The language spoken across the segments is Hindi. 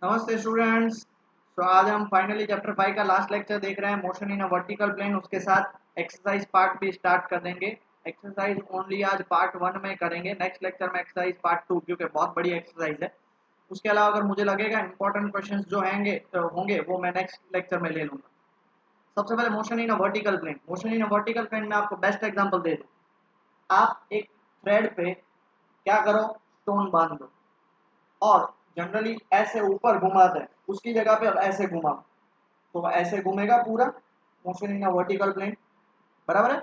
नमस्ते स्टूडेंट्स। तो आज हम फाइनली चैप्टर 5 का लास्ट लेक्चर देख रहे हैं, motion in a vertical plane. उसके साथ एक्सरसाइज पार्ट भी स्टार्ट कर देंगे। एक्सरसाइज ओनली आज पार्ट 1 में करेंगे, नेक्स्ट लेक्चर में एक्सरसाइज पार्ट 2, क्योंकि बहुत बड़ी एक्सरसाइज है। उसके अलावा अगर मुझे लगेगा इंपॉर्टेंट क्वेश्चंस जो होंगे वो मैं नेक्स्ट लेक्चर में ले लूँगा। सबसे पहले motion in a vertical plane. Motion in a vertical plane में आपको बेस्ट एग्जाम्पल दे दूँ। आप एक थ्रेड पे क्या करो, स्टोन बांध दो और जनरली ऐसे ऊपर घुमाते हैं, उसकी जगह पे अब ऐसे घुमा तो वह ऐसे घूमेगा पूरा। Motion in a vertical plane, बराबर है।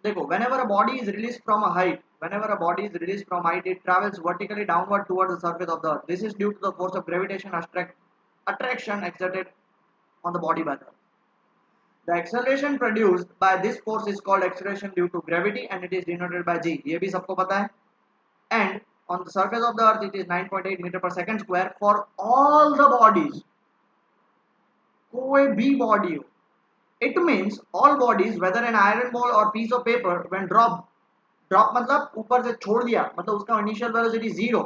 देखो, whenever a body is released from a height, whenever a body is released from height, it travels vertically downward towards the surface of the earth. This is due to the force of gravitation attraction exerted on the body by the earth. The acceleration produced by this force is called acceleration due to gravity and it is denoted by g. ये भी सबको पता है। And on the surface of the earth it is 9.8 meter per second square for all the bodies. कोई भी बॉडी हो, it means all bodies whether an iron ball or piece of paper when drop मतलब ऊपर से छोड़ दिया, मतलब उसका initial velocity zero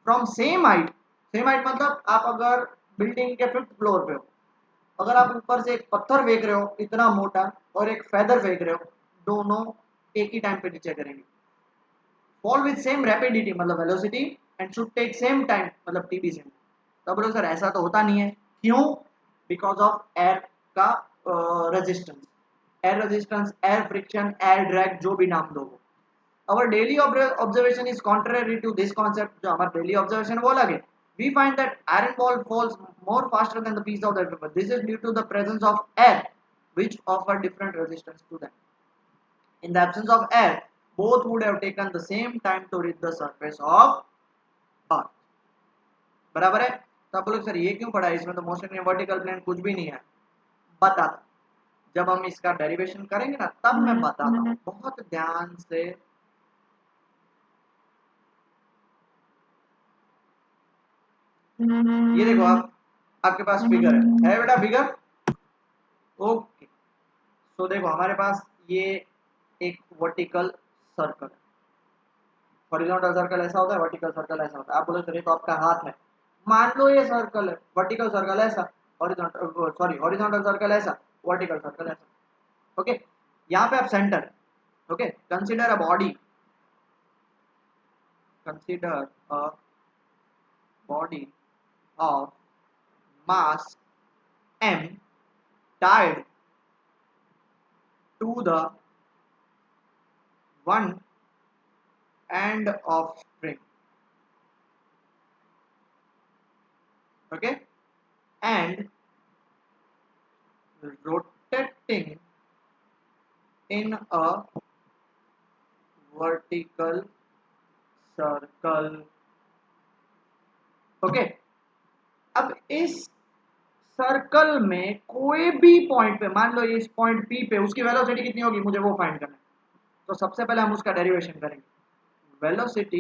from same height मतलब आप अगर बिल्डिंग के 5th फ्लोर पे हो, अगर आप ऊपर से एक पत्थर फेंक रहे हो इतना मोटा और एक फेदर फेंक रहे हो, दोनों एक ही टाइम पे नीचे करेंगे। फॉल विद सेम रैपिडिटी मतलब velocity and should take same time मतलब टीबी सेम। तब बोलो सर ऐसा तो होता नहीं है, क्यों? बिकॉज ऑफ एयर का resistance, air friction, air drag, जो भी नाम दो। Our daily observation is contrary to this concept. जो हमारा daily observation वो अलग है। We find that iron ball falls more faster than the piece of the paper. This is due to the presence of air, which offer different resistance to them. In the absence of air, both would have taken the same time to reach the surface of earth. बराबर है। तो आप बोलोगे सर ये क्यों पढ़ा है, इसमें तो मोशन इन वर्टिकल प्लेन कुछ भी नहीं है। बताता, जब हम इसका डेरिवेशन करेंगे ना तब मैं बताता हूँ, बहुत ध्यान से। ये देखो, आप आपके पास फिगर है बेटा, फिगर। ओके, तो देखो हमारे पास ये एक वर्टिकल सर्कल है। हॉरिजॉन्टल सर्कल ऐसा होता है, वर्टिकल सर्कल ऐसा होता है। आप बोलो सर ये तो आपका हाथ है, मान लो ये सर्कल है, वर्टिकल सर्कल ऐसा, हॉरिजॉन्टल सर्कल ऐसा, वर्टिकल सर्कल ऐसा। ओके, यहाँ पे आप centre. Okay, consider a body, consider a body of mass m tied to the one end of string, okay, and rotating in a vertical circle, okay। अब इस सर्कल में कोई भी पॉइंट पे, मान लो इस पॉइंट पी पे, उसकी वेलोसिटी कितनी होगी मुझे वो फाइंड करना है। तो सबसे पहले हम उसका डेरिवेशन करेंगे, velocity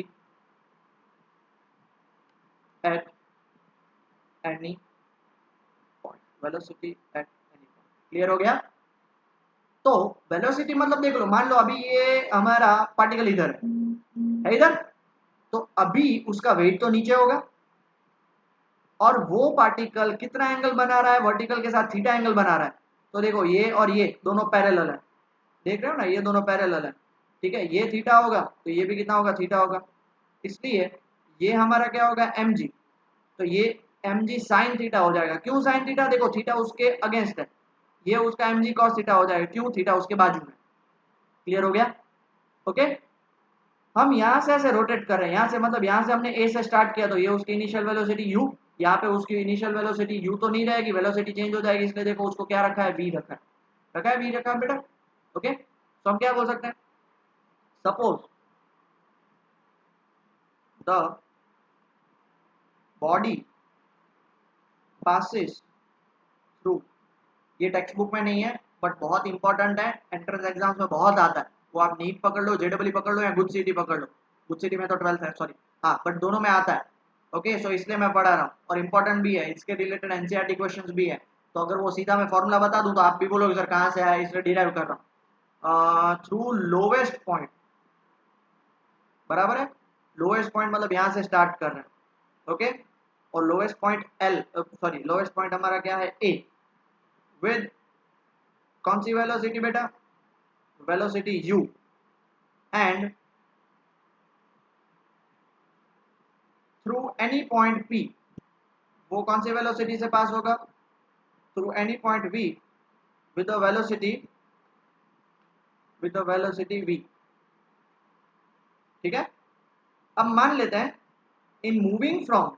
at any point, velocity at any point. Clear हो गया? तो वेलोसिटी मतलब देख लो, मान लो अभी ये हमारा पार्टिकल इधर है इधर, तो अभी उसका वेट तो नीचे होगा और वो पार्टिकल कितना एंगल बना रहा है, वर्टिकल के साथ थीटा एंगल बना रहा है। तो देखो ये और ये दोनों पैरेलल है, देख रहे हो ना, ये दोनों पैरेलल है। ठीक है, ये थीटा होगा तो ये भी कितना होगा, थीटा होगा। इसलिए ये हमारा क्या होगा, एम जी। तो ये एम जी साइन थीटा हो जाएगा। क्यों साइन थीटा? देखो थीटा उसके अगेंस्ट है, ये उसका एम जी कॉस थीटा हो जाएगा। क्यों? थीटा उसके बाजू में। क्लियर हो गया? ओके, हम यहाँ से ऐसे रोटेट कर रहे हैं, यहाँ से मतलब यहाँ से हमने ए से स्टार्ट किया तो ये उसकी इनिशियल वेलोसिटी यू, यहाँ पे उसकी इनिशियल वेलोसिटी यू तो नहीं रहेगी, वेलोसिटी चेंज हो जाएगी। इसलिए देखो उसको क्या रखा है, वी रखा है, वी रखा है बेटा। ओके, तो हम क्या बोल सकते हैं, suppose the body passes through, ये टेक्स्ट बुक में नहीं है बट बहुत इंपॉर्टेंट है, एंट्रेंस एग्जाम्स में बहुत आता है। वो आप नीट पकड़ लो, जेडब्ल्यू पकड़ लो या गुड सिटी पकड़ लो। गुड सिटी में तो 12th है, सॉरी, हाँ, बट दोनों में आता है। ओके, सो इसलिए मैं पढ़ा रहा हूँ और इम्पोर्टेंट भी है, इसके रिलेटेड एनसीईआरटी क्वेश्चंस भी है। तो अगर वो सीधा मैं फॉर्मूला बता दूं तो आप भी बोलोगे सर कहाँ से आया, इसलिए डिराइव कर रहा हूँ। थ्रू लोवेस्ट पॉइंट, बराबर है, लोएस्ट पॉइंट मतलब यहाँ से स्टार्ट कर रहे हैं। ओके, और लोएस्ट पॉइंट लोएस्ट पॉइंट हमारा क्या है ए, विद कौन सी वेलोसिटी बेटा, velocity u, and through any point p, वो कौन सी वेलोसिटी से पास होगा, through any point v with the velocity v। ठीक है, अब मान लेते हैं इन मूविंग फ्रॉम,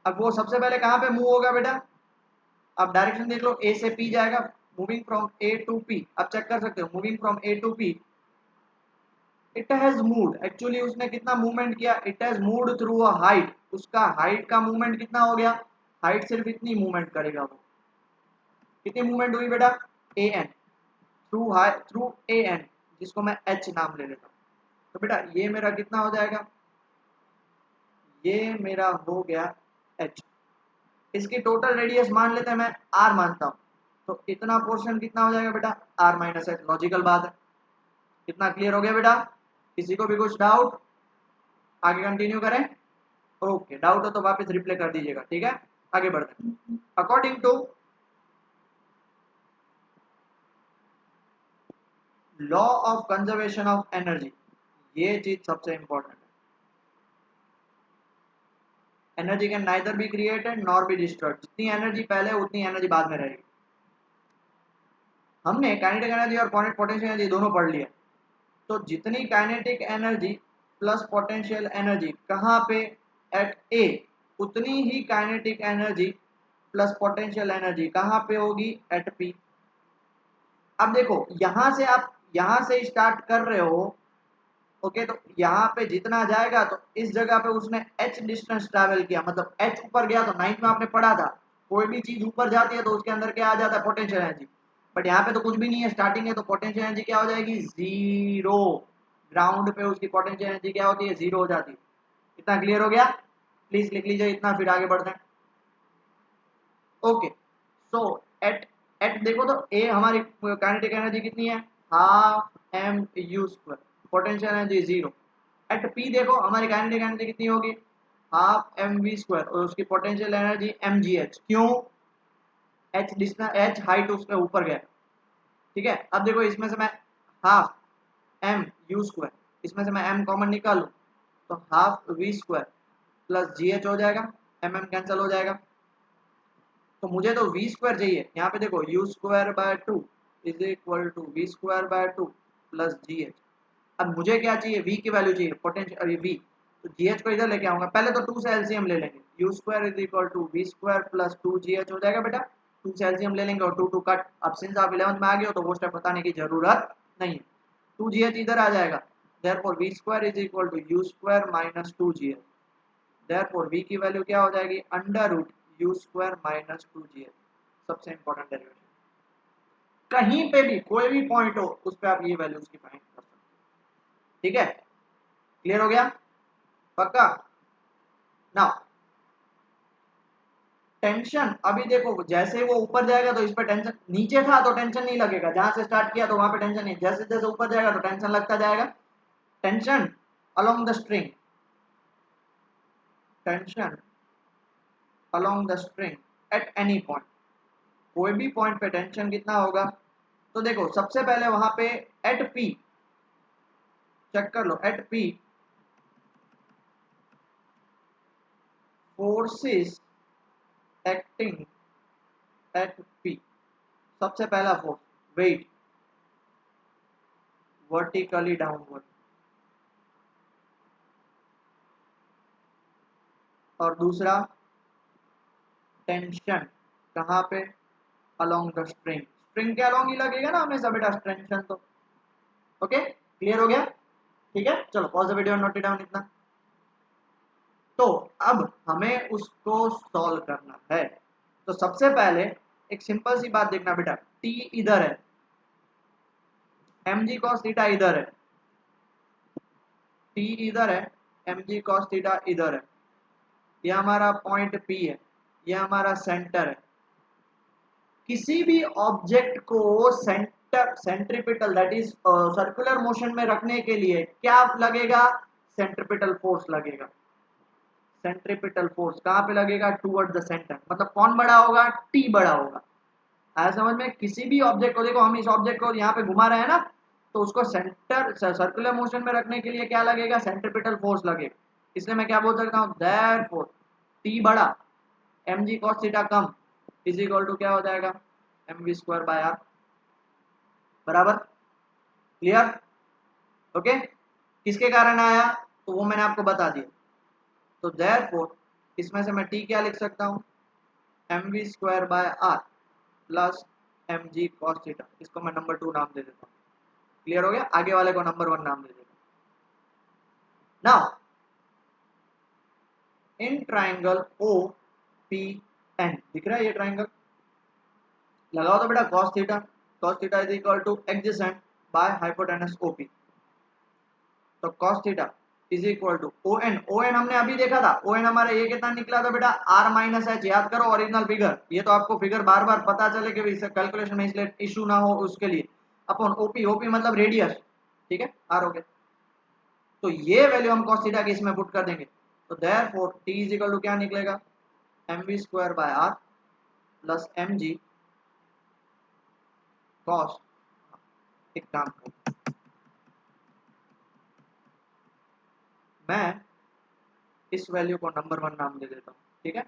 अब वो सबसे पहले कहां पे मूव होगा बेटा, अब डायरेक्शन देख लो, ए से पी जाएगा, moving from A to P. अब चेक कर सकते हो, moving from A to P, it has moved, actually उसने कितना मूवमेंट किया, it has moved through a height, उसका हाइट का मूवमेंट कितना हो गया, हाइट सिर्फ इतनी मूवमेंट करेगा वो, कितनी मूवमेंट हुई बेटा, A N, through A N, जिसको मैं एच नाम ले लेता हूँ। तो बेटा ये मेरा कितना हो जाएगा, ये मेरा हो गया एच। इसकी टोटल रेडियस मान लेते हैं, मैं आर मानता हूँ, तो इतना पोर्शन कितना हो जाएगा बेटा, आर माइनस एच, लॉजिकल बात है। कितना क्लियर हो गया बेटा, किसी को भी कुछ डाउट, आगे कंटिन्यू करें, ओके, डाउट हो तो वापस रिप्ले कर दीजिएगा, ठीक है, आगे बढ़ते हैं। According to law of conservation of energy, ये चीज सबसे इंपॉर्टेंट है, energy can neither be created nor be destroyed, जितनी एनर्जी पहले उतनी एनर्जी बाद में रहेगी। हमने काइनेटिक एनर्जी और पोटेंशियल एनर्जी दोनों पढ़ लिया, तो जितनी kinetic energy plus potential energy कहाँ पे, एट ए, उतनी ही kinetic energy plus potential energy कहाँ पे होगी, एट पी। अब देखो यहां से आप यहां से स्टार्ट कर रहे हो, ओके, तो यहाँ पे जितना जाएगा तो इस जगह पे उसने h डिस्टेंस ट्रैवल किया, मतलब h ऊपर गया, तो नाइन्थ में आपने पढ़ा था कोई भी चीज ऊपर जाती है तो उसके अंदर क्या आ जाता है, पोटेंशियल एनर्जी। बट यहाँ पे तो कुछ भी नहीं है, स्टार्टिंग है, तो पोटेंशियल एनर्जी क्या हो जाएगी, जीरो। ग्राउंड पे उसकी पोटेंशियल एनर्जी क्या होती है, जीरो हो जाती है। इतना क्लियर हो गया, प्लीज लिख लीजिए इतना, फिर आगे बढ़ते हैं। ओके, सो एट एट देखो तो ए हमारी काइनेटिक एनर्जी कितनी है, half m u square, potential energy zero. At P देखो हमारी काइनेटिक एनर्जी कितनी होगी, हाफ एम वी स्क्वायर, और उसकी potential energy m g h, क्यों, एच डिस्टेंस, एच हाइट उसके ऊपर गया। ठीक है, अब देखो इसमें से मैं हाफ एम यू स्क्वायर, इसमें से मैं एम कॉमन निकालूं तो half v square plus g h हो जाएगा, एम एम कैंसिल हो जाएगा, तो मुझे तो वी स्क्वायर चाहिए। यहाँ पे देखो u square by two is equal to v square by two plus g h. अब मुझे क्या चाहिए, v की वैल्यू चाहिए, पोटेंशियल अभी v, तो gh को इधर लेके आऊंगा, पहले तो 2 से एलसीएम ले लेंगे, u square is equal to v square plus 2gh हो जाएगा बेटा, 2 से एलसीएम ले लेंगे और 2 2 कट। अब सिंस आप 11th में आ गए हो तो वो स्टेप बताने की जरूरत नहीं है, 2gh इधर आ जाएगा, therefore v square is equal to u square minus 2gh, therefore v की वैल्यू क्या हो जाएगी, under root u square minus 2gh। सबसे इंपॉर्टेंट डेरिवेशन, कहीं पे भी कोई भी पॉइंट हो उस पे आप ये वैल्यूज की फाइंड कर सकते हैं। ठीक है, क्लियर हो गया, पक्का। नाउ टेंशन, अभी देखो जैसे वो ऊपर जाएगा तो इस पर टेंशन, नीचे था तो टेंशन नहीं लगेगा, जहां से स्टार्ट किया तो वहां पे टेंशन नहीं, जैसे जैसे ऊपर जाएगा तो टेंशन लगता जाएगा। Tension along the string, tension along the string at any point, कोई भी पॉइंट पे टेंशन कितना होगा, तो देखो सबसे पहले वहां पे एट पी, चेक कर लो, at P forces acting at P, सबसे पहला फोर्स वेट वर्टिकली डाउनवर्ड, और दूसरा टेंशन कहाँ पे, अलोंग द स्ट्रिंग, स्ट्रिंग के अलोंग ही लगेगा ना हमेशा बेटा टेंशन तो। ओके, क्लियर हो गया, ठीक है, चलो pause the video, note it down इतना। तो अब हमें उसको सॉल्व करना है, तो सबसे पहले एक सिंपल सी बात देखना बेटा, टी इधर है, एम जी कॉस थीटा इधर है, टी इधर है, एम जी कॉस थीटा इधर है, ये हमारा पॉइंट पी है, ये हमारा सेंटर है। किसी भी ऑब्जेक्ट को centripetal that is circular motion में रखने के लिए क्या लगेगा, सेंट्रीपिटल फोर्स लगेगा। सेंट्रीपिटल फोर्स कहाँ पे लगेगा, टूवर्ड द सेंटर, मतलब कौन बड़ा होगा, टी बड़ा होगा। आया समझ में? किसी भी ऑब्जेक्ट को देखो, हम इस ऑब्जेक्ट को यहाँ पे घुमा रहे हैं ना, तो उसको सेंटर सर्कुलर मोशन में रखने के लिए क्या लगेगा, सेंट्रीपिटल फोर्स लगेगा। इसलिए मैं क्या बोल सकता हूँ, देयरफॉर टी बड़ा एम जी कॉस थीटा कम इज इक्वल टू क्या हो जाएगा, m v square by r. बराबर, क्लियर, ओके। किसके कारण आया तो वो मैंने आपको बता दिया। तो देयरफॉर इसमें से मैं टी क्या लिख सकता हूँ, m v square by r plus m g cos theta, इसको मैं नंबर 2 नाम दे देता हूँ। क्लियर हो गया, आगे वाले को नंबर 1 नाम दे देता हूँ। Now in triangle O P N, दिख रहा है ये ट्राइंगल, लगाओ तो बेटा cos theta is equal to adjacent by hypotenuse OP. तो cos theta is equal to O N, O N हमने अभी देखा था, ओ एन हमारा ये कितना निकला था बेटा, आर माइनस एच, याद करो ओरिजिनल फिगर, ये तो आपको फिगर बार बार पता चले कि इसे कैलकुलेशन में इसलिए इशू ना हो उसके लिए, अपन ओपी, ओपी मतलब रेडियस, ठीक है, आर हो गया। तो ये वैल्यू हम cos थीटा की इसमें पुट कर देंगे, तो therefore t is equal to क्या निकलेगा, m v square by r plus m g cos. एक काम कर, मैं इस वैल्यू को नंबर 1 नाम दे देता हूँ, ठीक है।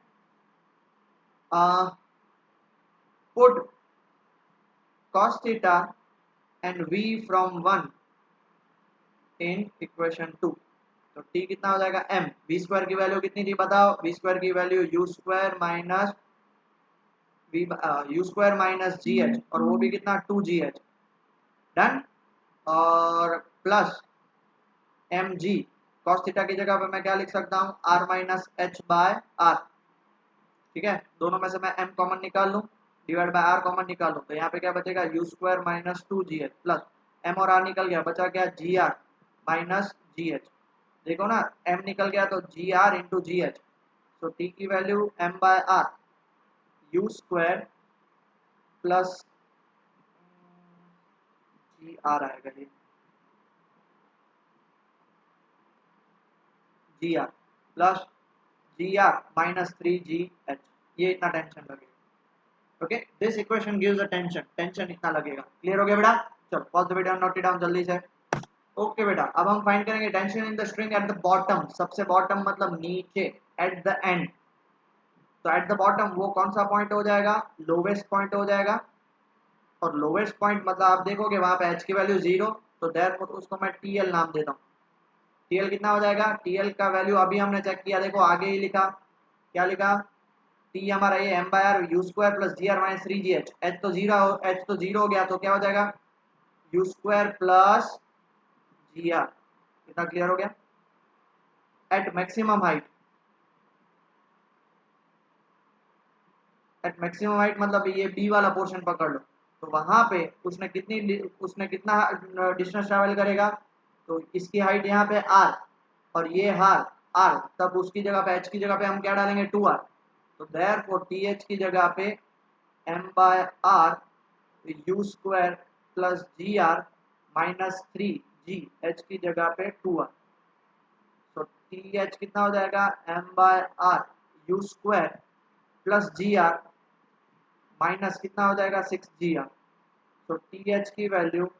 Put cos theta and v from 1 in equation 2, तो t कितना हो जाएगा, m, v स्क्वायर की वैल्यू कितनी थी बताओ, v स्क्वायर की value u square minus u square minus g h, और वो भी कितना 2gh, डन। और plus m g cos theta की जगह पे मैं क्या लिख सकता हूँ, r minus h by r, ठीक है। दोनों में से मैं m कॉमन निकाल लूँ, डिवाइड बाय आर कॉमन निकाल लूँ, तो यहाँ पे क्या बचेगा, u square minus 2gh plus m और r निकल गया, बचा क्या, g r minus g h. देखो ना, m निकल गया तो g r into g h, तो t की value m by r u square plus g r आएगा, ये g r plus g r minus 3gh, ये इतना टेंशन लगेगा, okay. This equation gives a tension, tension इतना लगेगा। क्लियर हो गया बेटा, चलो pause the video, note it down जल्दी से। ओके बेटा, अब हम फाइंड करेंगे tension in the string eight the bottom, सबसे बॉटम मतलब नीचे, एट द एंड। तो एट द बॉटम वो कौन सा पॉइंट हो जाएगा, लोवेस्ट पॉइंट हो जाएगा, और लोवेस्ट पॉइंट मतलब आप देखोगे वहां पे एच की वैल्यू 0, तो देयरफॉर उसको मैं टीएल नाम देता हूँ। टीएल कितना हो जाएगा, टीएल का वैल्यू अभी हमने चेक किया, देखो आगे ही लिखा, क्या लिखा, टी हमारा ये m by r u square plus g r minus 3gh, h तो जीरो हो गया, तो क्या हो जाएगा, u square plus g r. कितना क्लियर हो गया, at maximum height, at maximum height मतलब ये बी वाला पोर्शन पकड़ लो, तो वहां पे उसने कितना डिस्टेंस ट्रैवल करेगा, तो इसकी हाइट यहाँ पे आर, और ये हार आर, तब उसकी जगह पे एच की जगह पे हम क्या डालेंगे, 2r, तो देयरफॉर टी एच की जगह पे m by r u square plus g r minus 3g, h की जगह पे 2r, तो टी एच कितना हो जाएगा, m by r u square plus g r minus कितना हो जाएगा, 6gr, तो टी एच की value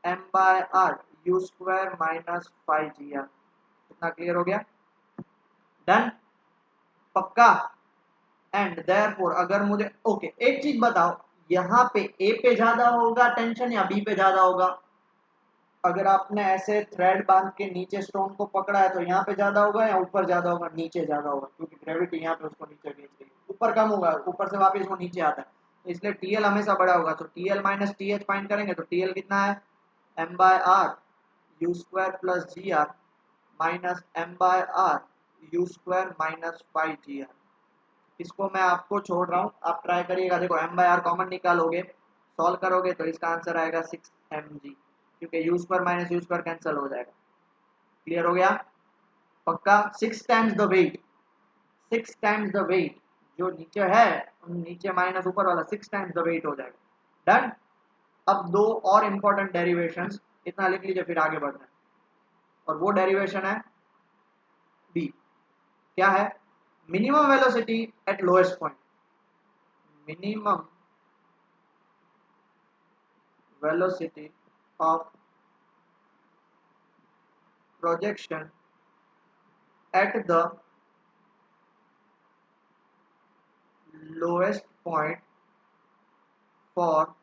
m by r u square minus 5gr। कितना क्लियर हो गया, डन, पक्का। एंड देयरफॉर अगर मुझे, ओके एक चीज बताओ, यहाँ पे ए पे ज्यादा होगा टेंशन या बी पे ज्यादा होगा, अगर आपने ऐसे थ्रेड बांध के नीचे स्टोन को पकड़ा है तो यहाँ पे ज्यादा होगा या ऊपर ज्यादा होगा, नीचे ज्यादा होगा, क्योंकि ग्रेविटी यहाँ पे उसको नीचे खींच रही है, ऊपर कम होगा, ऊपर से वापस वो नीचे आता है, तो इसलिए टीएल हमेशा बड़ा होगा, तो TL minus T H find करेंगे, तो टीएल कितना है, m by r u square plus g r minus m by r u square minus 5gr। इसको मैं आपको छोड़ रहा हूँ, आप ट्राई करिएगा, देखो एम बाय आर कॉमन निकालोगे, सॉल्व करोगे तो इसका आंसर आएगा 6mg, क्योंकि u square minus u square cancel हो जाएगा। क्लियर हो गया, पक्का, 6 times the weight, 6 times the weight, जो नीचे है नीचे माइनस ऊपर वाला 6 टाइम्स द वेट हो जाएगा, डन। अब दो और इंपॉर्टेंट डेरिवेशंस, इतना लिख लीजिए फिर आगे बढ़ना है, और वो डेरिवेशन है बी, क्या है? Minimum velocity at lowest point, minimum velocity of projection at the lowest point for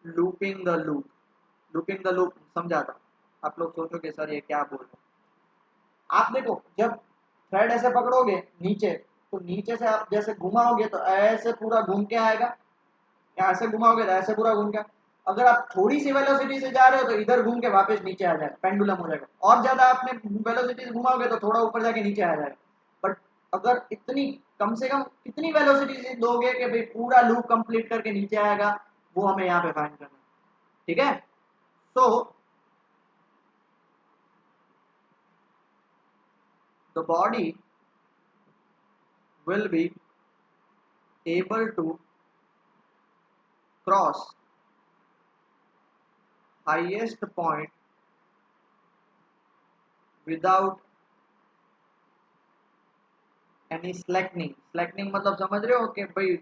looping the loop. Looping the loop समझा था? आप लोग सोचोगे सर ये क्या बोल रहे हैं। आप देखो, जब थ्रेड ऐसे पकड़ोगे नीचे, तो नीचे से आप जैसे घुमाओगे तो ऐसे पूरा घूम के आएगा, या ऐसे घुमाओगे तो ऐसे पूरा घूम के। अगर आप थोड़ी सी वेलोसिटी से जा रहे हो तो इधर घूम के वापस नीचे आ जाएगा, पेंडुलम हो जाएगा। और ज्यादा आपने वेलोसिटी से घुमाओगे तो थोड़ा ऊपर जाके नीचे आ जाएगा। बट अगर इतनी, कम से कम कितनी वेलोसिटी से दोगे कि भाई पूरा लूप कंप्लीट करके नीचे आएगा, वो हमें यहाँ पे फाइंड करना है। ठीक है? So the body will be able to cross highest point without any slackening। slackening मतलब समझ रहे हो कि भाई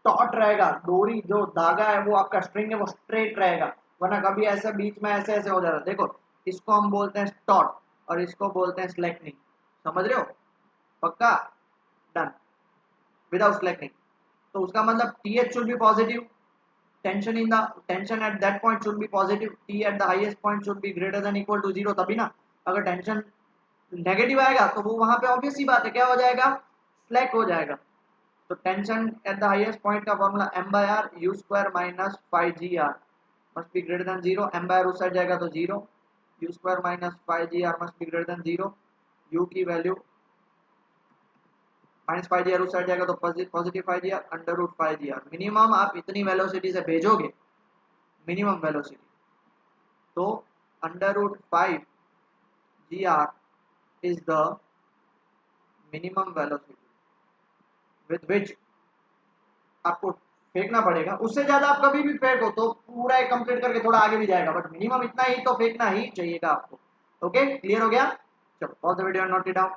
टॉट रहेगा, डोरी जो धागा है वो आपका स्ट्रिंग है वो स्ट्रेट रहेगा, वरना कभी ऐसे बीच में ऐसे ऐसे हो जाता है। देखो, इसको हम बोलते हैं टॉट और इसको बोलते हैं स्लैकनिंग। समझ रहे हो? पक्का? डन। विदाउट स्लैकनिंग, तो उसका मतलब TH should be positive, tension in the tension at that point should be positive, t at the highest point should be greater than equal to 0, तभी ना। अगर टेंशन नेगेटिव आएगा तो वो वहां पे ऑब्वियस सी बात है क्या हो जाएगा? स्लैक हो जाएगा। तो tension at the highest point का formula m bye r u square minus 5gr must be greater than 0। m bye r उस साइड जाएगा तो 0, u square minus 5gr must be greater than 0। u की वैल्यू माइनस 5gr उस साइड जाएगा तो positive 5gr under root 5gr। Minimum आप इतनी वेलोसिटी से भेजोगे, मिनिमम वेलोसिटी, तो under root 5gr is the minimum velocity with which आपको फेंकना पड़ेगा। उससे ज्यादा आप कभी भी फेंको तो पूरा एक कंप्लीट करके थोड़ा आगे भी जाएगा, बट मिनिमम इतना ही तो फेंकना ही चाहिएगा आपको। ओके, क्लियर हो गया? चलो pause the video and note it down.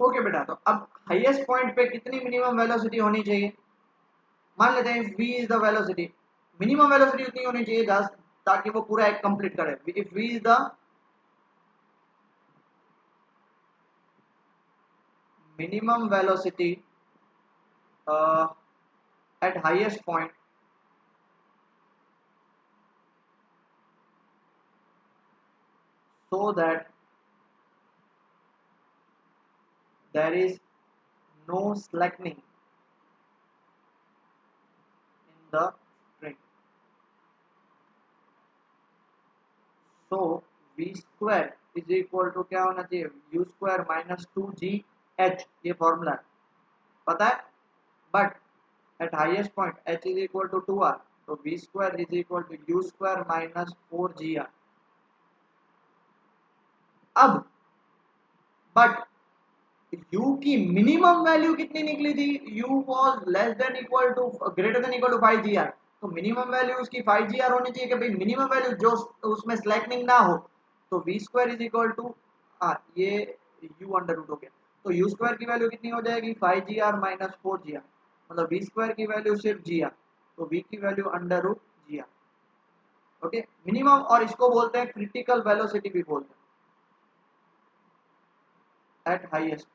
Okay बेटा, तो अब हाईएस्ट पॉइंट पे कितनी मिनिमम वेलोसिटी होनी चाहिए? मान लेते हैं v is the velocity, minimum velocity उतनी होनी चाहिए ताकि वो पूरा एक कंप्लीट करे। If v is the minimum velocity at highest point, so that there is no slackening in the string, so v square is equal to क्या होना चाहिए? u square minus 2gh, ये फॉर्मूला है, पता है? But at highest point h is equal to 2r, तो v square is equal to u square minus 4gr। अब बट u की मिनिमम वैल्यू कितनी निकली थी? u was less than equal to, greater than equal to 5gr, तो मिनिमम वैल्यू उसकी 5gr होनी चाहिए कि भाई मिनिमम वैल्यू जो उसमें स्लैकनिंग ना हो। तो v square is equal to, ये u अंडर रूट हो गया, तो u स्क्वायर की वैल्यू कितनी हो जाएगी? 5gr माइनस 4gr, मतलब v स्क्वायर की वैल्यू सिर्फ gr, तो v की value under root gr। Okay, minimum, और इसको बोलते हैं क्रिटिकल वेलोसिटी भी बोलते हैं, एट हाईएस्ट।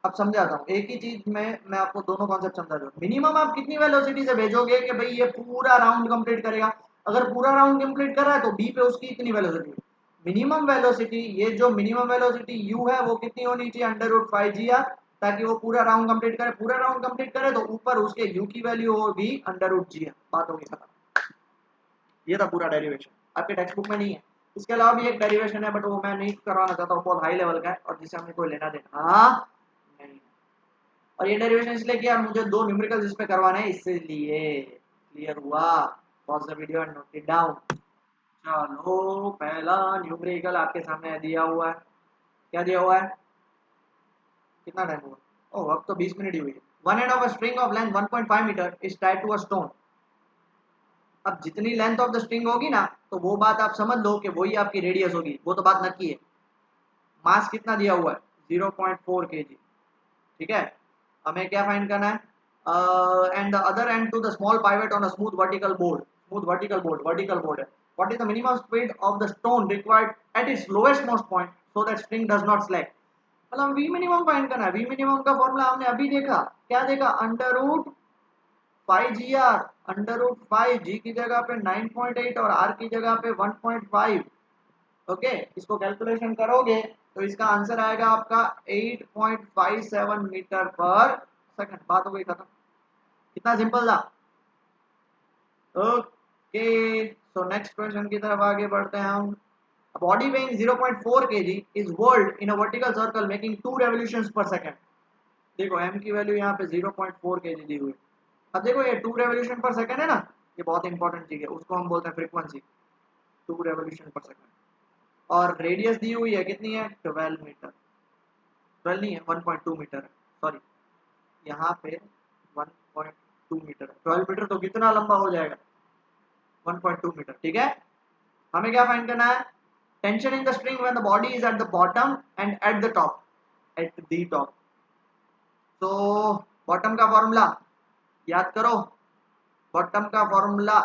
अब समझाता हूँ एक ही चीज में, मैं आपको दोनों कॉन्सेप्ट समझा दूँ। मिनिमम आप कितनी वेलोसिटी से भेजोगे कि भाई ये पूरा राउंड कंप्लीट करेगा? अगर पूरा राउंड कंप्लीट कर रहा है तो बी पे उसकी इतनी वेलोसिटी। मिनिमम वेलोसिटी, ये जो मिनिमम वेलोसिटी यू है वो कितनी होनी चाहिए? अंडर रूट 5gr, ताकि वो पूरा राउंड कंप्लीट करे। पूरा राउंड कंप्लीट करे तो ऊपर उसके यू की वैल्यू होगी अंडर रूट gr। बात होगी खत्म। ये था पूरा डेरिवेशन, आपके टेक्स्ट बुक में नहीं है। इसके अलावा भी एक डेरिवेशन है, बट वो मैं नहीं करवाना चाहता हूँ, बहुत हाई लेवल का है और जिसे हमें कोई लेना देना नहीं। और ये डेरिवेशन इसलिए किया, मुझे दो न्यूमेरिकल्स इस पे करवाने हैं, इसलिए। क्लियर हुआ? Pause the video and note it down. चलो पहला न्यूमेरिकल आपके सामने दिया हुआ है। क्या दिया हुआ है? कितना टाइम हुआ? ओह, अब तो 20 मिनट ही हुई है। One end of a string of length 1.5 metre is tied to a stone. अब जितनी लेंथ ऑफ द स्ट्रिंग होगी ना, तो वो बात आप समझ लो कि वही आपकी रेडियस होगी, वो तो बात नक्की है। मास कितना दिया हुआ है, 0.4 kg, ठीक है। हमें क्या फाइंड करना है, and the other end to the small pivot on a smooth vertical board, smooth vertical board है। What is the minimum speed of the stone required at its lowest most point so that string does not slack. मतलब वी मिनिमम फाइंड करना है। वी मिनिमम का फॉर्मूला हमने अभी देखा, क्या देखा, under root 5 GR, under root 5 G की जगह पे 9.8 और R की जगह पे 1.5। ओके, इसको कैलकुलेशन करोगे तो इसका आंसर आएगा आपका 8.57 मीटर पर सेकंड। बात हो गई खत्म, कितना सिंपल था। ओके, सो नेक्स्ट क्वेश्चन की तरफ आगे बढ़ते हैं हम। Body weighing 0.4 kg is whirled in a vertical circle making 2 revolutions per second. देखो m की वैल्यू यहाँ पे 0.4 kg दी हुई है। अब देखो ये 2 रेवोल्यूशन पर सेकंड है ना, ये बहुत इंपॉर्टेंट चीज है, उसको हम बोलते हैं फ्रीक्वेंसी, 2 रेवोल्यूशन पर सेकंड। और रेडियस दी हुई है कितनी है, 12 मीटर, 12 नहीं है 1.2 मीटर है, सॉरी यहाँ पे 1.2 मीटर है। 12 मीटर तो कितना लंबा हो जाएगा, 1.2 मीटर, ठीक है। हमें क्या फाइंड करना है, tension in the string when the body is eight the bottom and at the top, at the top. तो बॉटम का फॉर्मूला याद करो, बॉटम का फॉर्मूला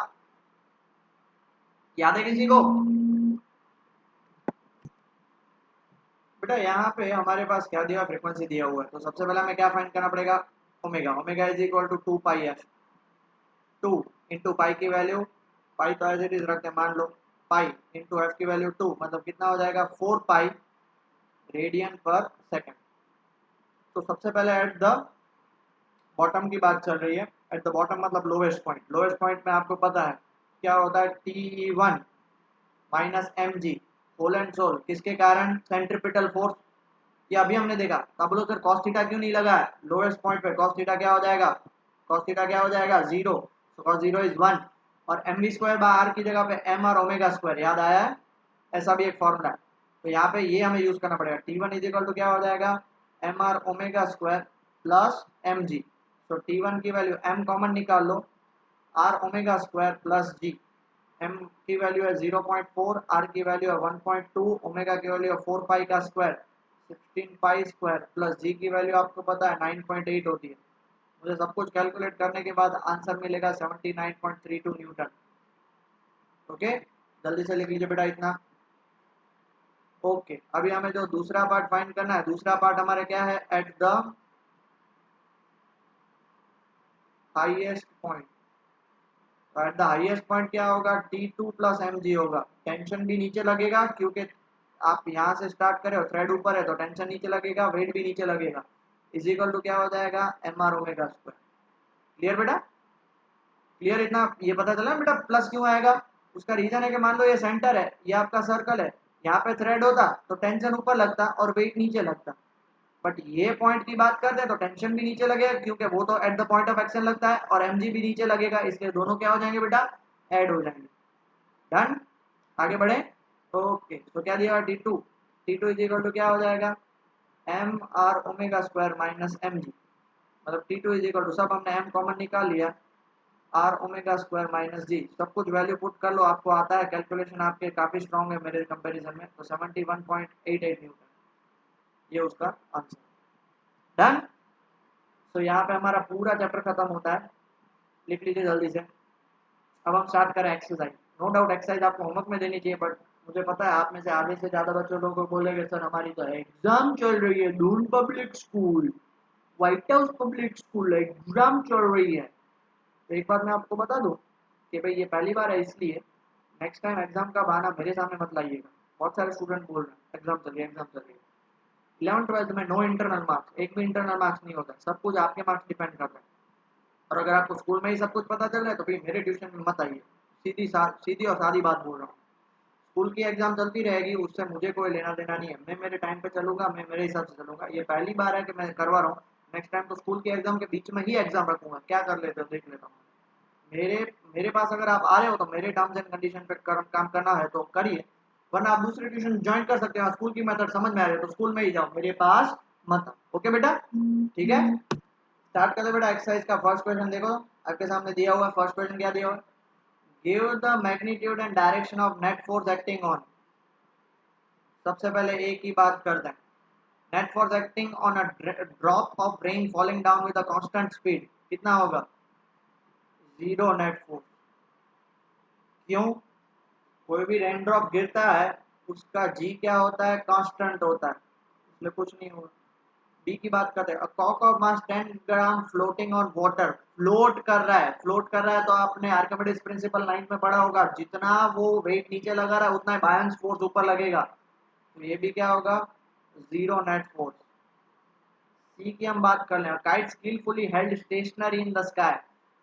याद है किसी को बेटा। यहाँ पे हमारे पास क्या दिया, फ्रीक्वेंसी दिया हुआ है, तो सबसे पहले हमें क्या फाइंड करना पड़ेगा, omega. Omega is equal to 2 pi f, 2 into pi की वैल्यू, पाई तो एज इट इज रखते हैं मान लो, पाई इंटू एफ की वैल्यू 2, मतलब कितना हो जाएगा 4 पाई रेडियन पर सेकंड। तो सबसे पहले एट द बॉटम की बात चल रही है, एट द बॉटम मतलब लोवेस्ट पॉइंट। लोवेस्ट पॉइंट में आपको पता है क्या होता है, T1 minus m g whole and sole, किसके कारण, सेंट्रीपिटल फोर्स। ये अभी हमने देखा, अब बोलो सर कॉस थीटा क्यों नहीं लगा है, लोएस्ट पॉइंट पे कॉस थीटा क्या हो जाएगा, कॉस थीटा क्या हो जाएगा 0, तो कॉस 0 इज 1। और m v square by r की जगह पे एम आर ओमेगा स्क्वायर, याद आया है, ऐसा भी एक फॉर्मूला है। तो यहाँ पे ये हमें यूज करना पड़ेगा, T one is equal to क्या हो जाएगा, m r omega square plus m g. तो टी वन की वैल्यू एम कॉमन निकाल लो, r omega square plus g. M की वैल्यू है 0.4, आर की वैल्यू है 1.2, ओमेगा की वैल्यू है 4 पाई का स्क्वायर 16 पाई स्क्वायर प्लस जी की वैल्यू आपको पता है 9.8 होती है। मुझे सब कुछ कैलकुलेट करने के बाद आंसर मिलेगा 79.32 न्यूटन। ओके, जल्दी से लिख लीजिए बेटा इतना। ओके, अभी हमें जो दूसरा पार्ट फाइंड करना है, दूसरा पार्ट हमारे क्या है, एट द हाईएस्ट पॉइंट। तो एट द हाईएस्ट पॉइंट क्या होगा, T2 प्लस एम जी होगा। टेंशन भी नीचे लगेगा क्योंकि आप यहाँ से स्टार्ट करे हो, थ्रेड ऊपर है तो टेंशन नीचे लगेगा, वेट भी नीचे लगेगा, इजिकल टू क्या हो जाएगा, m r omega square. Clear बेटा, क्लियर इतना, ये पता चला बेटा प्लस क्यों आएगा। उसका रीजन है कि मान लो ये सेंटर है, ये आपका सर्कल है, यहाँ पे थ्रेड होता तो टेंशन ऊपर लगता और वेट नीचे लगता, बट ये पॉइंट की बात करते हैं तो टेंशन भी नीचे लगेगा क्योंकि वो तो at the point of action लगता है, और एमजी भी नीचे लगेगा, इसलिए दोनों क्या हो जाएंगे बेटा, ऐड हो जाएंगे। डन, आगे बढ़े। ओके, तो क्या दिया T2, T2 is equal to क्या हो जाएगा, m r omega square minus m g, मतलब T2 इज इक्वल टू, सब हमने एम कॉमन निकाल लिया, आर ओमेगा स्क्वायर माइनस जी, सब कुछ वैल्यू पुट कर लो, आपको आता है, कैलकुलेशन आपके काफी स्ट्रॉन्ग है मेरे कंपैरिजन में, तो 71.88 न्यूटन, ये उसका आंसर। डन, तो यहाँ पे हमारा पूरा चैप्टर खत्म होता है, लिख लीजिए जल्दी से। अब हम स्टार्ट करें एक्सरसाइज। नो डाउट एक्सरसाइज आपको होमवर्क में देनी चाहिए, बट मुझे पता है आप में से आधे से ज्यादा बच्चों लोगों को बोलेंगे सर हमारी तो एग्जाम चल रही है, Doon public school, white house public school, exam चल रही है। तो एक बात मैं आपको बता दूं कि भाई ये पहली बार है, इसलिए नेक्स्ट टाइम एग्जाम का बहाना मेरे सामने मत लाइएगा। बहुत सारे स्टूडेंट बोल रहे हैं एग्जाम चल रही है, एग्जाम चल रही है। 11th 12th में नो इंटरनल मार्क्स, एक भी इंटरनल मार्क्स नहीं होता, सब कुछ आपके मार्क्स डिपेंड करता है। और अगर आपको स्कूल में ही सब कुछ पता चल रहा है तो फिर मेरे ट्यूशन में मत आइए, सीधी और सादी बात बोल रहा हूँ। स्कूल की एग्जाम चलती रहेगी, उससे मुझे कोई लेना देना नहीं है, मैं मेरे टाइम पे चलूंगा, मैं मेरे हिसाब से चलूंगा। ये पहली बार है कि मैं करवा रहा हूँ, नेक्स्ट टाइम तो स्कूल के एग्जाम के बीच में ही एग्जाम रखूंगा, क्या कर लेते हो देख लेता हूँ। मेरे मेरे पास अगर आप आ रहे हो तो मेरे टर्म्स एंड कंडीशन पे काम करना है तो करिए, वरना आप दूसरी ट्यूशन ज्वाइन कर सकते हो। स्कूल की मेथड समझ में आ रही है तो स्कूल में ही जाओ, मेरे पास मत आओ। ओके बेटा, ठीक है, स्टार्ट कर दो बेटा। एक्सरसाइज का फर्स्ट क्वेश्चन देखो, आपके सामने दिया हुआ है। फर्स्ट क्वेश्चन क्या दिया हुआ है, give the magnitude and direction of net force acting on. सबसे पहले एक ही बात कर दें, net force acting on a drop of rain falling down with a constant speed कितना होगा? Zero net force. क्यों? कोई भी रेन ड्रॉप गिरता है उसका जी क्या होता है? कांस्टेंट होता है, इसलिए कुछ नहीं होगा। डी की बात करते हैं, कॉक of mass 10 gram floating on water, float कर रहा है। फ्लोट कर रहा है तो आपने आर्किमिडीज प्रिंसिपल 9 में पढ़ा होगा, जितना वो वेट नीचे लगा रहा है उतना बायन्स फोर्स ऊपर लगेगा, तो ये भी क्या होगा? Zero net force. सी की हम बात कर लें, kite skilfully held stationary in the sky,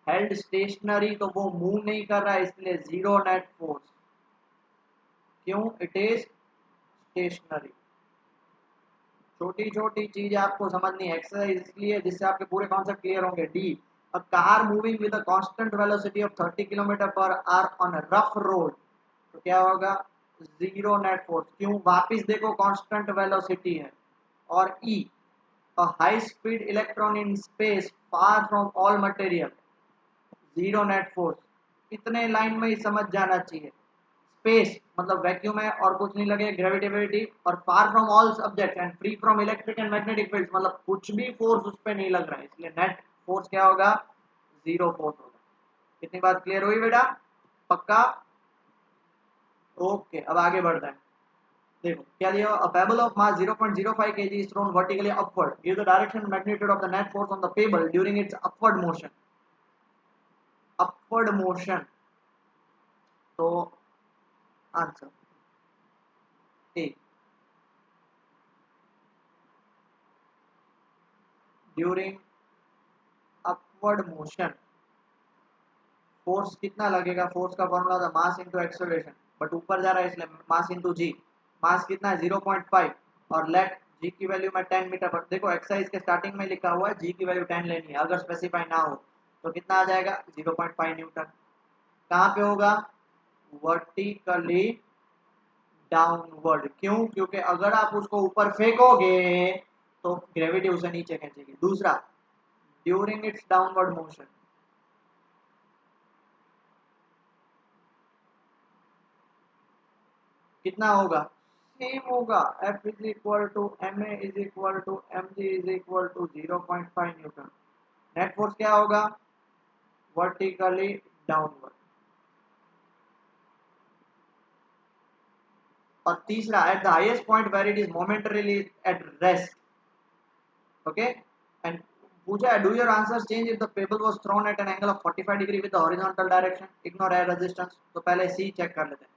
held stationary तो वो मूव नहीं कर रहा है इसलिए जीरो नेट फोर्स। क्यों? It is stationary. छोटी छोटी चीज आपको समझनी है, एक्सरसाइज इसलिए जिससे आपके पूरे कॉन्सेप्ट क्लियर होंगे। D, a car moving with a constant velocity of 30 kilometre per hour on a rough road, तो क्या होगा? Zero net force. क्यों? वापिस देखो कांस्टेंट वेलोसिटी है। और E, a high speed electron in space far from all material, zero net force. इतने लाइन में ही समझ जाना चाहिए। स्पेस मतलब वैक्यूम है और कुछ नहीं लगे, ग्रेविटेबिलिटी, और फार from all subject and free from electric and magnetic fields, मतलब कुछ भी फोर्स उस पर नहीं लग रहा है, इसलिए नेट फोर्स क्या होगा? जीरो फोर्स होगा। कितनी बात क्लियर हुई बेटा? पक्का? ओके, अब आगे बढ़ते हैं। देखो क्या दिया, a pebble of mass 0.05 kg is thrown vertically upward, give the direction and magnitude of the net force on the pebble during its upward motion। Upward motion, तो answer A, during upward motion force कितना लगेगा? फोर्स का फॉर्मूला था मास इंटू एक्सेलरेशन, बट ऊपर जा रहा है इसलिए मास इंटू जी। मास कितना है? 0.5, और लेट जी की वैल्यू में 10 मीटर पर। देखो एक्सरसाइज के स्टार्टिंग में लिखा हुआ है जी की वैल्यू 10 लेनी है, अगर स्पेसिफाई ना हो तो कितना आ जाएगा? 0.5 न्यूटन। कहाँ पे होगा? Vertically downward. क्यों? क्योंकि अगर आप उसको ऊपर फेंकोगे तो ग्रेविटी उसे नीचे खींचेगी। दूसरा, ड्यूरिंग इट्स डाउनवर्ड मोशन कितना होगा? सेम होगा, F is equal to m a is equal to m g is equal to 0.5 newton. Net force क्या होगा? Vertically downward. और तीसरा, at the highest point where it is momentarily at rest. Okay, and पूछा है, do your answer change if the pebble was thrown at an angle of 45 degree with the horizontal direction, ignore air resistance. तो पहले सी चेक कर लेते हैं।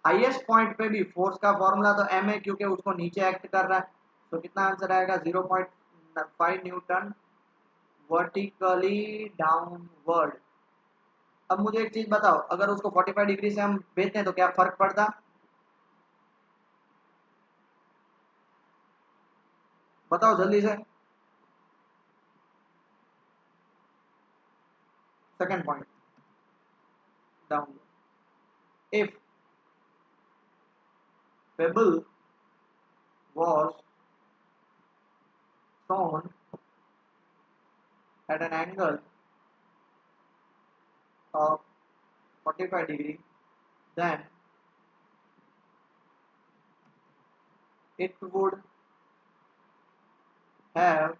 हाईएस्ट पॉइंट पे भी फोर्स का फॉर्मूला तो एम है, क्योंकि उसको नीचे एक्ट कर रहा है, तो कितना आंसर आएगा? 0.5 न्यूटन वर्टिकली डाउनवर्ड। अब मुझे एक चीज बताओ, अगर उसको 45 डिग्री से हम भेजते हैं तो क्या फर्क पड़ता? बताओ जल्दी से। Second point, downward. If pebble was thrown at an angle of 45 degree, then it would have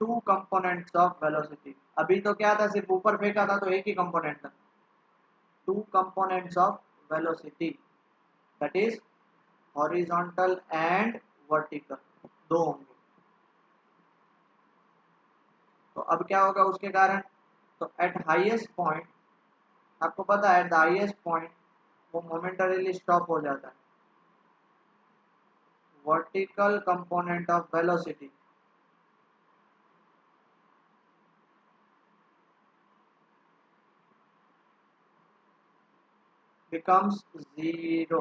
two components of velocity। अभी तो क्या था, सिर्फ ऊपर फेंका था तो एक ही कंपोनेंट था। Two components of velocity, that is horizontal and vertical, दो होंगे। तो अब क्या होगा उसके कारण? तो एट हाईएस्ट पॉइंट, आपको पता है एट द हाईएस्ट पॉइंट वो मोमेंटरीली स्टॉप हो जाता है। Vertical component of velocity becomes zero।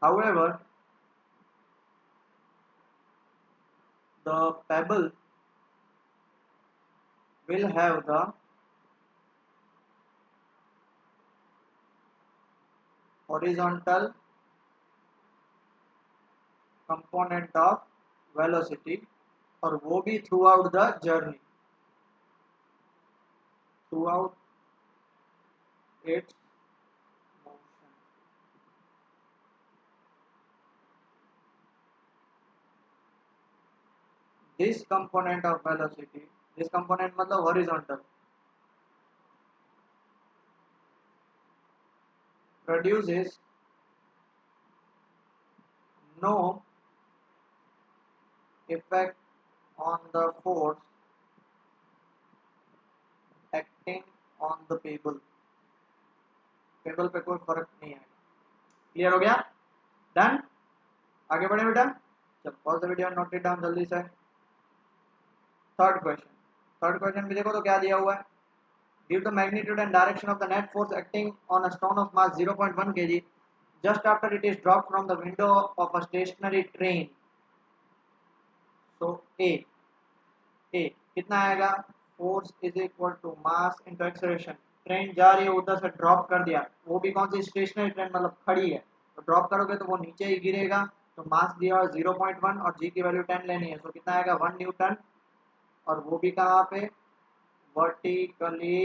However, the pebble will have the horizontal component of velocity, और वो भी through out the journey. throughout its motion. This component of velocity, this component मतलब horizontal, produces no effect on the force acting on the pebble. Payable पे कोई फर्क नहीं आएगा. क्लियर हो गया? डन. आगे बढ़े बेटा. चल pause the video, note it down जल्दी से. थर्ड क्वेश्चन भी देखो तो क्या दिया हुआ है. Give the magnitude and direction of the net force acting on a stone of mass 0.1 kg just after it is dropped from the window of a stationary train. So A कितना आएगा? Force is equal to mass into acceleration. Train जा रही है, उधर से ड्रॉप कर दिया, वो भी कौन सी स्टेशनरी ट्रेन, मतलब खड़ी है, तो ड्रॉप करोगे तो वो नीचे ही गिरेगा. तो मास दिया हुआ 0.1 और जी की वैल्यू 10 लेनी है. तो कितना आएगा? 1 न्यूटन. और वो भी कहाँ पे? Vertically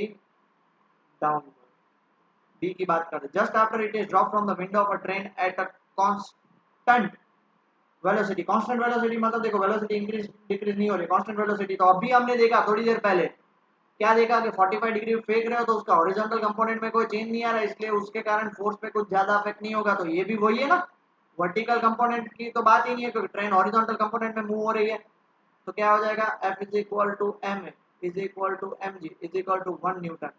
downward. बी की बात करते. Just after it is drop from the window of a train at a constant velocity. Constant velocity मतलब देखो वेलोसिटी इंक्रीज डिक्रीज नहीं हो रही, कांस्टेंट वेलोसिटी. तो अभी हमने देखा थोड़ी देर पहले, क्या देखा कि 45 डिग्री फेंक रहे हो तो उसका हॉरिजॉन्टल कंपोनेंट में कोई चेंज नहीं आ रहा है, इसलिए उसके कारण फोर्स पे कुछ ज्यादा इफेक्ट नहीं होगा. तो ये भी वही है ना, वर्टिकल कंपोनेंट की तो बात ही नहीं है क्योंकि ट्रेन हॉरिजॉन्टल कंपोनेंट में मूव हो रही है. तो क्या हो जाएगा? F is equal to m is equal to m g is equal to 1 newton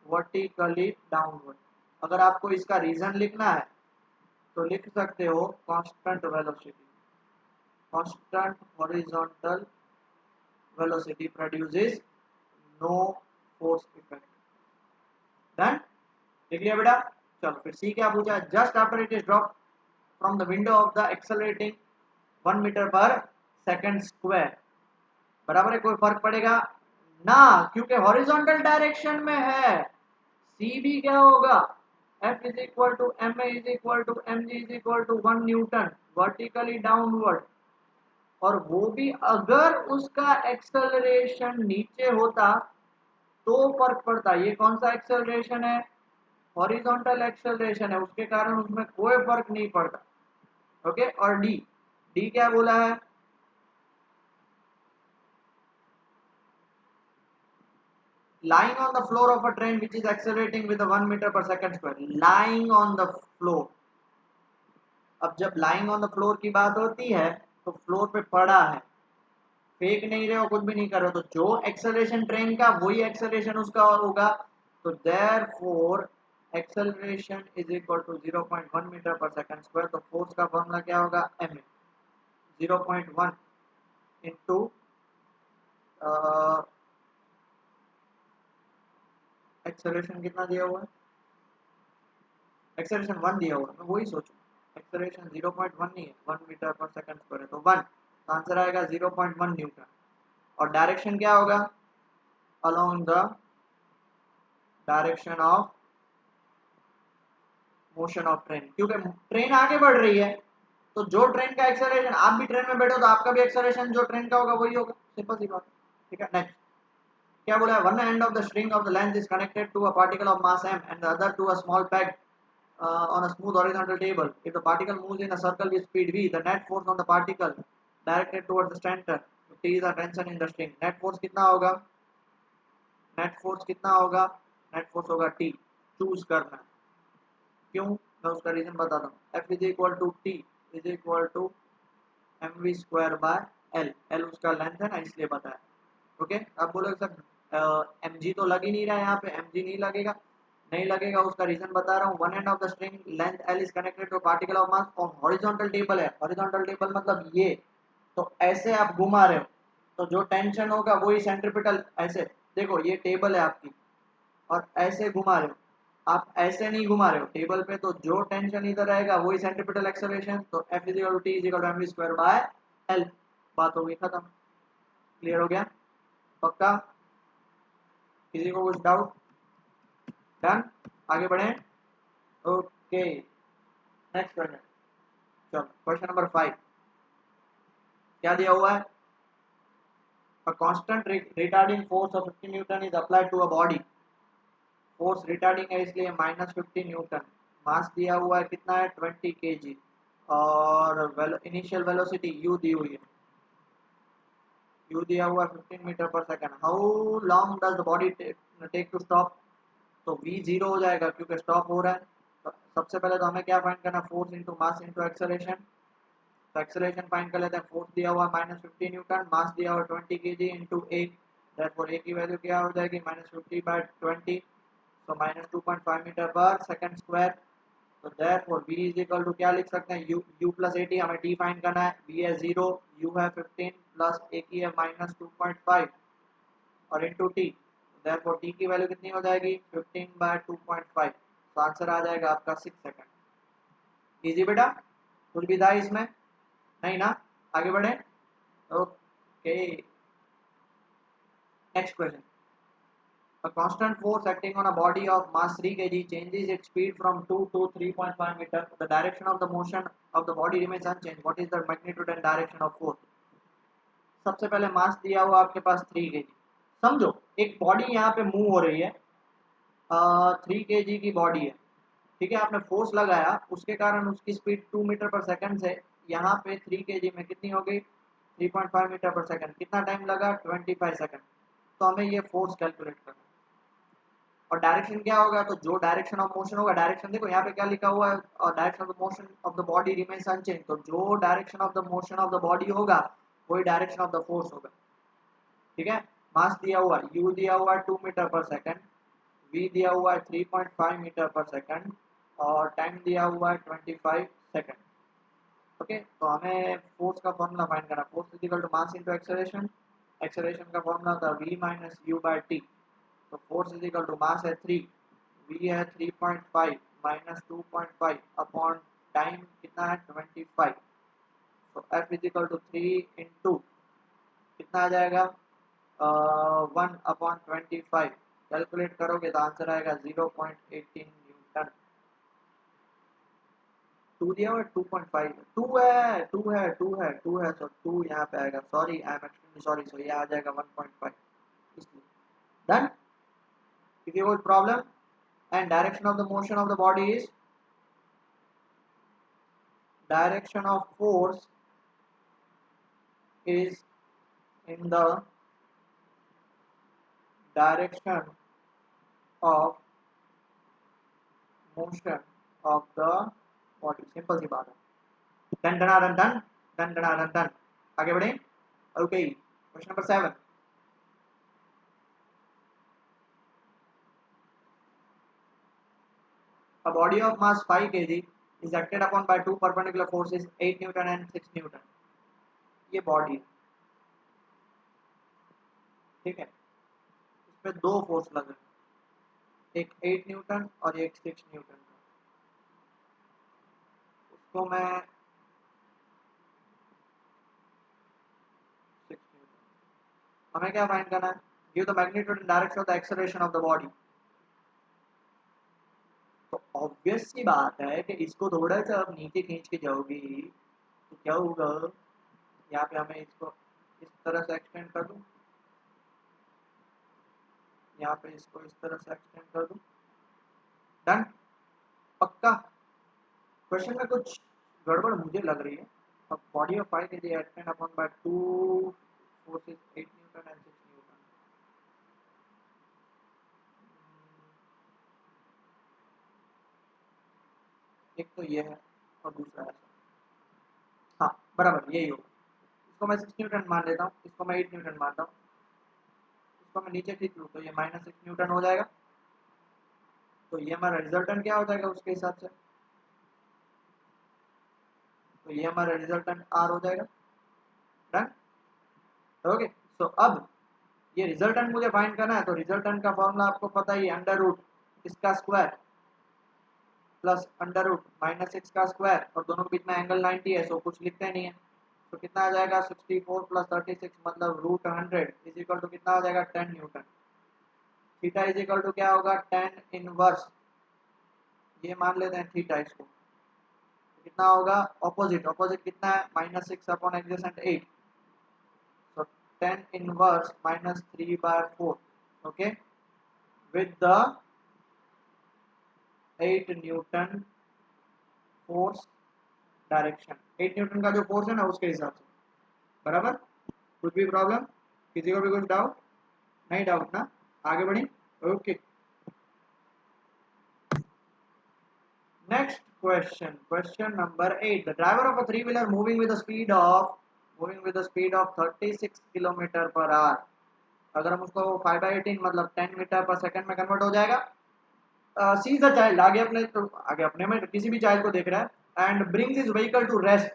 vertically downward. अगर आपको इसका रीजन लिखना है तो लिख सकते हो constant velocity. Constant horizontal velocity produces no force effect. Done. देख लिया बेटा. चलो फिर सी क्या पूछा? Just after it is drop from the window of the accelerating 1 metre per second square. बराबर है, कोई फर्क पड़ेगा ना क्योंकि हॉरिजॉन्टल डायरेक्शन में है. सी भी क्या होगा? F is equal to m is equal to m g is equal to 1 newton vertically downward. और वो भी अगर उसका एक्सेलरेशन नीचे होता तो फर्क पड़ता. ये कौन सा एक्सेलरेशन है? हॉरिजॉन्टल एक्सेलरेशन है, उसके कारण उसमें कोई फर्क नहीं पड़ता. ओके. और डी, डी क्या बोला है? lying on the floor of a train which is accelerating with a 1 meter per second square. lying on the floor. अब जब lying on the floor की बात होती है तो फ्लोर पे पड़ा है, फेंक नहीं रहे हो, कुछ भी नहीं कर रहे हो, तो जो एक्सेलरेशन ट्रेन का वही एक्सेलरेशन उसका होगा. तो therefore acceleration is equal to 0.1 metre per second square. तो फोर्स का फॉर्मूला क्या होगा? एम 0.1 इंटू एक्सेलरेशन कितना दिया हुआ है? एक्सेलरेशन 1 दिया हुआ है. मैं वही सोचूं, एक्सेलरेशन 0.1 नहीं है, 1 मीटर पर सेकंड स्क्वायर है तो 1. तो आंसर आएगा 0.1 न्यूटन. और डायरेक्शन क्या होगा? Along the direction of motion of train, क्योंकि ट्रेन आगे बढ़ रही है. तो जो ट्रेन का एक्सेलरेशन, आप भी ट्रेन में बैठो तो आपका भी एक्सेलरेशन जो ट्रेन का होगा वही होगा. सिंपल सी बात. ठीक है. नेक्स्ट क्या बोला है? One end of the string of the length is connected to a particle of mass m and the other to a small peg on a smooth horizontal table. If the particle moves in a circle with speed v, the net force on the particle directed towards the center. T is the tension in the string. net force कितना होगा? नेट फोर्स कितना होगा? नेट फोर्स होगा T. चूज करना है. क्यों? मैं उसका रीजन बताता हूँ. F is equal to T is equal to m v square by l. L उसका लेंथ है ना, इसलिए बताया. ओके. अब बोलोगे सर एम जी तो लग ही नहीं रहा है, यहाँ पे एम जी नहीं लगेगा. नहीं लगेगा, उसका रीजन बता रहा हूँ. One end of the string length l is connected to particle of mass और हॉरिजॉन्टल टेबल है. हॉरिजॉन्टल टेबल मतलब ये. तो ऐसे आप घुमा रहे हो तो जो टेंशन होगा वही सेंट्रीपिटल. ऐसे देखो, ये टेबल है आपकी और ऐसे घुमा रहे हो, आप ऐसे नहीं घुमा रहे हो टेबल पे, तो जो टेंशन इधर रहेगा वही सेंट्रीपिटल एक्सेलरेशन. तो F is equal to T is equal to m v square by l. बात हो गई, खत्म. क्लियर हो गया? पक्का? किसी को कुछ डाउट? डन. आगे बढ़े. ओके. Next question. चलो क्वेश्चन नंबर 5 क्या दिया हुआ है? A constant retarding force of 50 newton is applied to a body. Force retarding है इसलिए -50 न्यूटन. मास दिया हुआ है कितना है 20 kg. और इनिशियल वेलोसिटी u दी हुई है. u दिया हुआ है 15 metre per second. How long does the body take to stop. तो v जीरो हो जाएगा क्योंकि स्टॉप हो रहा है. तो सबसे पहले तो हमें क्या फाइंड करना, force into mass into acceleration. तो एक्सेलरेशन फाइंड कर लेते हैं. फोर्स दिया हुआ -50 न्यूटन, मास दिया हुआ 20 kg इंटू ए. देयरफॉर ए की वैल्यू क्या हो जाएगी -50/20. तो -2.5 मीटर पर सेकंड स्क्वायर. तो therefore v is equal to क्या लिख सकते हैं, u प्लस 80. हमें t फाइंड करना है. v है 0, u है 15 प्लस a की है -2.5 और इंटू टी. देयरफॉर टी की वैल्यू कितनी हो जाएगी 15/2.5. तो आंसर आ जाएगा आपका 6 सेकंड. इजी बेटा, कुछ भी था इसमें नहीं ना. आगे बढ़े. Okay, next question. A constant force acting on a body of mass 3 kg changes its speed from 2 to 3.5 meter. The direction of the motion of the body remains unchanged. What is the magnitude and direction of force? सबसे पहले मास दिया हुआ आपके पास 3 kg. समझो एक बॉडी यहाँ पे मूव हो रही है, 3 kg की बॉडी है. ठीक है, आपने फोर्स लगाया, उसके कारण उसकी स्पीड 2 मीटर पर सेकंड से यहाँ पे 3 kg में कितनी हो गई 3.5 मीटर पर सेकंड. कितना टाइम लगा 25 सेकंड. तो हमें ये फोर्स कैलकुलेट करना है. और डायरेक्शन क्या होगा, तो जो डायरेक्शन ऑफ मोशन होगा, डायरेक्शन देखो यहाँ पे क्या लिखा हुआ है, और direction of the motion of the body remains unchanged. तो जो direction of the motion of the body होगा वही डायरेक्शन ऑफ द फोर्स होगा. ठीक है. मास दिया हुआ है, u दिया हुआ है 2 मीटर पर सेकंड, v दिया हुआ है 3.5 मीटर पर सेकंड और टाइम दिया हुआ है 25 सेकंड. ओके, तो हमें फोर्स का फॉर्मूला फाइंड करना. Force is equal to mass into acceleration. Acceleration का फॉर्मूला होता है v minus u by t. तो force is equal to mass है 3, v है 3.5 माइनस 2.5 अपॉन टाइम कितना है 25. तो f is equal to 3 into कितना आ जाएगा 1/25. कैलकुलेट करोगे तो आंसर आएगा 0.18 न्यूटन. 2 दिया हुआ 2.5, 2 है 2 है 2 है 2 है. सो 2 यहाँ पे आएगा. Sorry, I am extremely sorry. So ये आ जाएगा 1.5 इसलिए. Done. if you have problem and direction of the motion of the body is, direction of force is in the direction of motion of the body. Simple सी बात है. Done done done done done done done done. आगे बढ़े. Okay, question number 7. A body of mass 5 kg is acted upon by two perpendicular forces 8 Newton and 6 Newton. ये बॉडी है. ठीक है, इसमें दो फोर्स लग रहे हैं, एक 8 न्यूटन और एक 6 न्यूटन का. उसको मैं 6 न्यूटन. हमें क्या फाइंड करना है, give the magnitude and direction of the acceleration of the body. तो ऑब्वियस सी बात है कि इसको थोड़ा सा आप नीचे खींच के जाओगी तो क्या होगा. यहाँ पे हमें इसको इस तरह से एक्सटेंड कर दूं, यहाँ पे इसको इस तरह से एक्सटेंड कर दूं. डन. पक्का. क्वेश्चन में कुछ गड़बड़ मुझे लग रही है. अब body of 5 kg acted upon by two forces 8 newton and 6 newton. एक तो ये है और दूसरा है. हाँ बराबर यही होगा. इसको मैं 6 न्यूटन मान लेता हूँ, इसको मैं 8 न्यूटन मानता हूँ. इसको मैं नीचे खींच लूँ तो ये -6 न्यूटन हो जाएगा. तो ये हमारा रिजल्टेंट क्या हो जाएगा उसके हिसाब से, तो ये हमारा रिजल्टेंट आर हो जाएगा. डन. ओके, सो अब ये रिजल्टेंट मुझे फाइंड करना है. तो रिजल्टेंट का फॉर्मूला आपको पता ही है, अंडर रूट इसका स्क्वायर प्लस अंडर रूट -6 का स्क्वायर और दोनों के बीच में एंगल 90 है. सो कुछ लिखते नहीं है. तो कितना आ जाएगा 64 प्लस 36 मतलब √100 इज इक्वल टू कितना आ जाएगा 10 newton. Theta is equal to क्या होगा 10 इनवर्स, ये मान लेते हैं थीटा इसको. कितना होगा ऑपोजिट, ऑपोजिट कितना है -6 अपॉन एडजेसेंट 8. तो 10 inverse minus 3/4, okay, with the 8 Newton force direction, 8 Newton का जो फोर्स है ना उसके हिसाब से, बराबर। कुछ भी प्रॉब्लम, किसी को भी कुछ डाउट? नहीं डाउट ना, आगे बढ़ी। Okay, next question, question number 8। The driver of a three wheeler moving with the speed of 36 kilometre per our, अगर हम उसको 5/18 मतलब 10 मीटर पर सेकंड में कन्वर्ट हो जाएगा। सी द चाइल्ड, आगे अपने में किसी भी चाइल्ड को देख रहा है, and brings his vehicle to rest,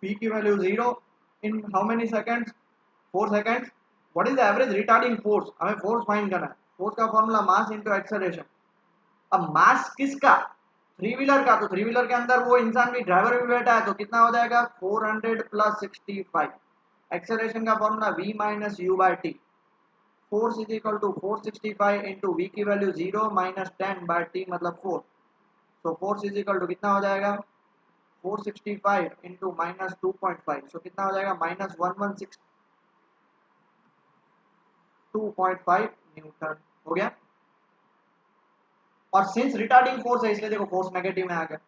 p की value 0 in how many seconds, 4 seconds. What is the average retarding force, हमें फोर्स फाइंड करना है। फोर्स का फॉर्मूला मास इनटू एक्सेलरेशन। अब मास किसका? थ्री व्हीलर का, तो थ्री व्हीलर के अंदर वो इंसान भी, ड्राइवर भी बैठा है, तो कितना हो जाएगा 400 प्लस 65। एक्सेलरेशन का formula v minus u by t. Force is equal to 465 into v की वैल्यू 0 माइनस 10 बाई टी मतलब 4। तो फोर्स इज इक्वल टू कितना हो जाएगा 465 इंटू माइनस 2.5, सो कितना हो जाएगा माइनस 1162.5 न्यूटन हो गया। और सिंस रिटार्डिंग फोर्स है इसलिए देखो फोर्स नेगेटिव में आ गया,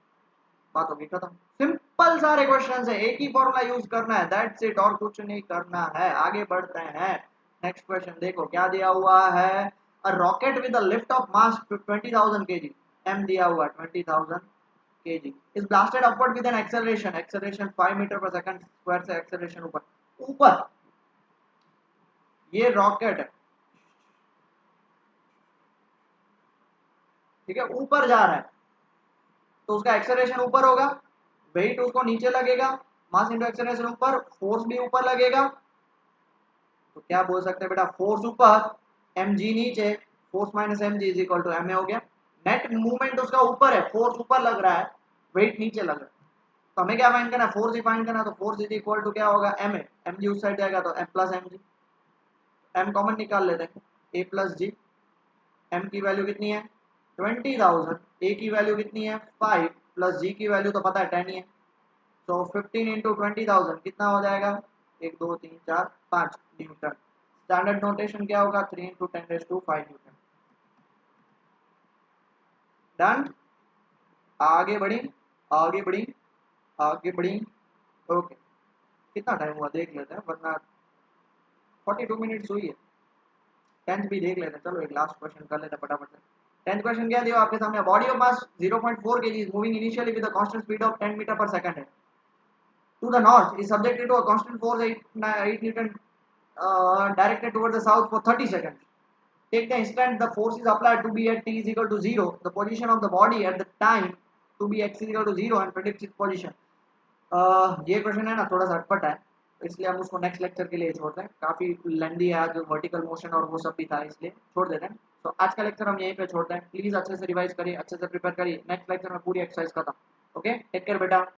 बात होगी खत्म। सिंपल सारे क्वेश्चंस है, एक ही फॉर्मूला यूज करना है, दैट्स इट, और कुछ नहीं करना है। आगे बढ़ते हैं, नेक्स्ट क्वेश्चन देखो क्या दिया हुआ है। A rocket with a lift off मास 20,000 kg, m दिया हुआ 20,000 kg, is blasted upward with an acceleration, acceleration 5 metre per second square से एक्सेलरेशन ऊपर, ऊपर ये रॉकेट है, ठीक है, ऊपर जा रहा है, तो उसका एक्सेलरेशन ऊपर होगा, वेट उसको नीचे लगेगा, मास इंटू एक्सेलरेशन ऊपर, फोर्स भी ऊपर लगेगा। तो क्या बोल सकते हैं बेटा, फोर्स ऊपर एम जी नीचे, force minus m g is equal to m a हो गया। नेट मूवमेंट उसका ऊपर है, फोर्स ऊपर लग रहा है, वेट नीचे लग रहा है, तो हमें क्या फाइंड करना है, फोर्स ही फाइंड करना है। तो फोर्स इज इक्वल टू क्या होगा एम ए, एम जी उस साइड जाएगा तो m plus m g, m common निकाल लेते हैं, ए प्लस जी। एम की वैल्यू कितनी है 20,000, ए की वैल्यू कितनी है 5 प्लस जी की वैल्यू तो पता है 10 ही है, तो 15 इंटू 20,000 कितना हो जाएगा 1 2 3 4 5 न्यूटन। स्टैंडर्ड नोटेशन क्या होगा 3 इंटू 10⁵ न्यूटन। डन, आगे बढ़ी, आगे बढ़ी, आगे बढ़ी। ओके, कितना टाइम हुआ देख लेते हैं, वरना 42 मिनट्स हुई है। 10th भी देख लेते हैं, चलो एक लास्ट क्वेश्चन कर लेते हैं फटाफट से। 10th क्वेश्चन क्या दिया आपके सामने, body of mass 0.4 kg is moving initially with a constant speed of 10 meter per second to the north, is subjected to a constant force 8 Newton directed towards the south for 30 seconds. Take the instant the force is applied to be at t is equal to 0, the position of the body at the time to be x is equal to 0 and predict its position. ये क्वेश्चन है ना थोड़ा सा अटपट है, इसलिए हम उसको नेक्स्ट लेक्चर के लिए छोड़ते हैं, काफ़ी लेंदी है आज, वर्टिकल मोशन और वो सब भी था, इसलिए छोड़ देते हैं। तो आज का लेक्चर हम यहीं पे छोड़ते हैं, प्लीज़ अच्छे से रिवाइज करिए, अच्छे से प्रिपेयर करिए, नेक्स्ट लेक्चर में पूरी एक्सरसाइज खत्म। ओके, टेक केयर बेटा।